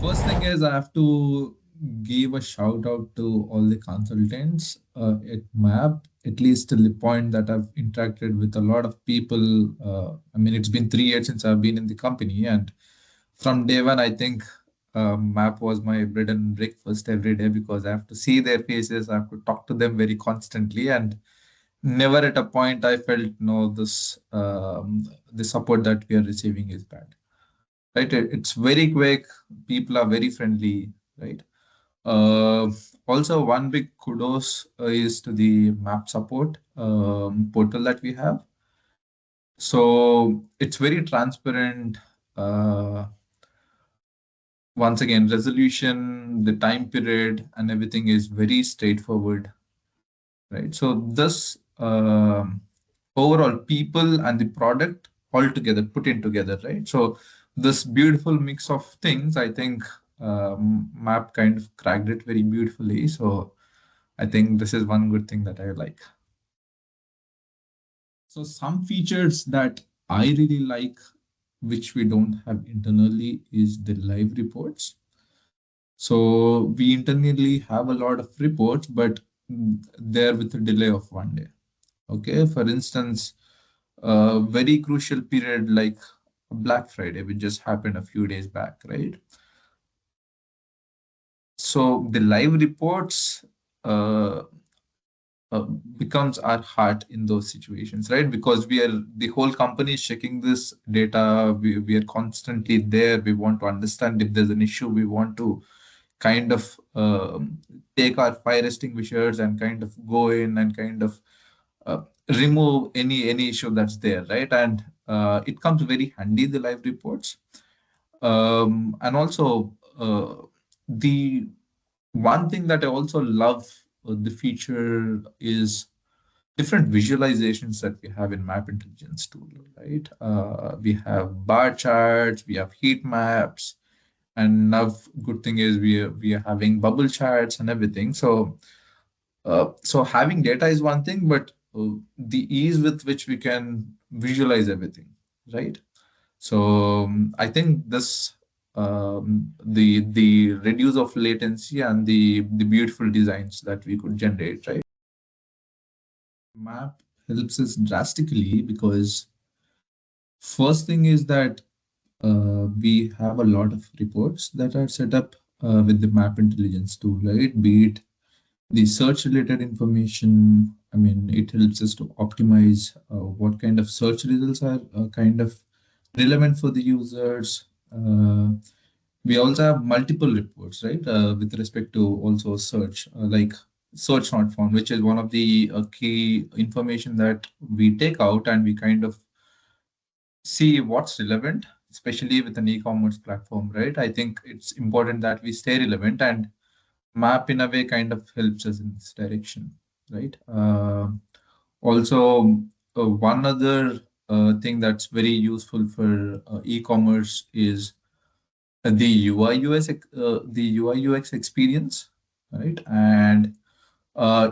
First thing is I have to give a shout out to all the consultants at Map, at least till the point that I've interacted with a lot of people. I mean, it's been 3 years since I've been in the company, and from day one, I think Map was my bread and breakfast every day because I have to see their faces, I have to talk to them very constantly, and never at a point I felt no, this the support that we are receiving is bad. Right? It's very quick. People are very friendly. Right? Uh, Also, one big kudos is to the Map support portal that we have. So it's very transparent. Uh, Once again, resolution, the time period, and everything is very straightforward, right? So this overall people and the product all together, put in together, right? So this beautiful mix of things, I think Map kind of cracked it very beautifully. So I think this is one good thing that I like. So some features that I really like, which we don't have internally, is the live reports. So we internally have a lot of reports, but they're with a delay of 1 day. Okay, for instance, a very crucial period like Black Friday, which just happened a few days back, right? So the live reports uh, becomes our heart in those situations, right? Because the whole company is checking this data. We are constantly there. We want to understand if there's an issue. We want to kind of take our fire extinguishers and kind of go in and kind of uh, remove any issue that's there, right? And it comes very handy, the live reports. And also the one thing that I also love the feature is different visualizations that we have in Map Intelligence tool, right? We have bar charts, we have heat maps, and now good thing is we are having bubble charts and everything. So having data is one thing, but the ease with which we can visualize everything, right? So I think this the reduce of latency and the beautiful designs that we could generate, right? Map helps us drastically because first thing is that we have a lot of reports that are set up with the Map Intelligence tool, right? Be it the search related information. I mean, it helps us to optimize what kind of search results are kind of relevant for the users. We also have multiple reports, right, with respect to also search, like search not found, which is one of the key information that we take out and we kind of see what's relevant, especially with an e-commerce platform, right? I think it's important that we stay relevant, and Map in a way kind of helps us in this direction, right? Also, one other thing that's very useful for e-commerce is the UI UX experience, right? And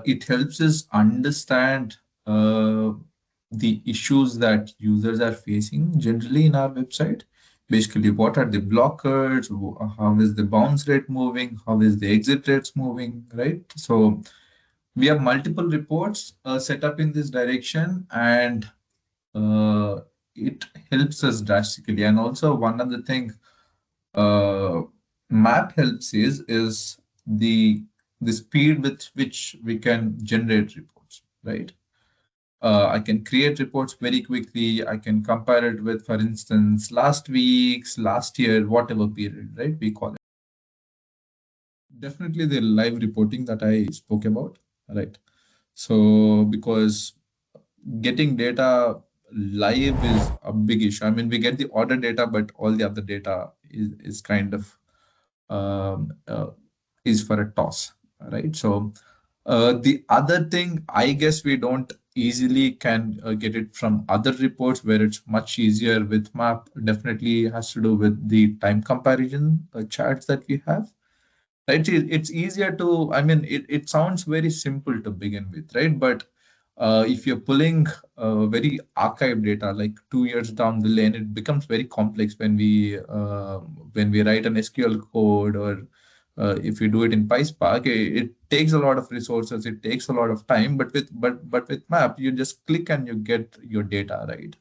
it helps us understand the issues that users are facing generally in our website. Basically, what are the blockers? How is the bounce rate moving? How is the exit rates moving? Right. So we have multiple reports set up in this direction, and uh, it helps us drastically. And also one other thing uh, Map helps is the the speed with which we can generate reports, right? I can create reports very quickly. I can compare it with, for instance, last week's, last year, whatever period, right? We call it. Definitely the live reporting that I spoke about, right? So because getting data live is a big issue. I mean, we get the order data, but all the other data is kind of um, uh, is for a toss, right? So the other thing, I guess we don't easily can get it from other reports where it's much easier with Map. Definitely has to do with the time comparison charts that we have. Right? It's easier to, I mean, it sounds very simple to begin with, right? But If you're pulling very archived data, like 2 years down the lane, it becomes very complex when we write an SQL code, or if you do it in PySpark. It takes a lot of resources. It takes a lot of time. But with Map, you just click and you get your data, right?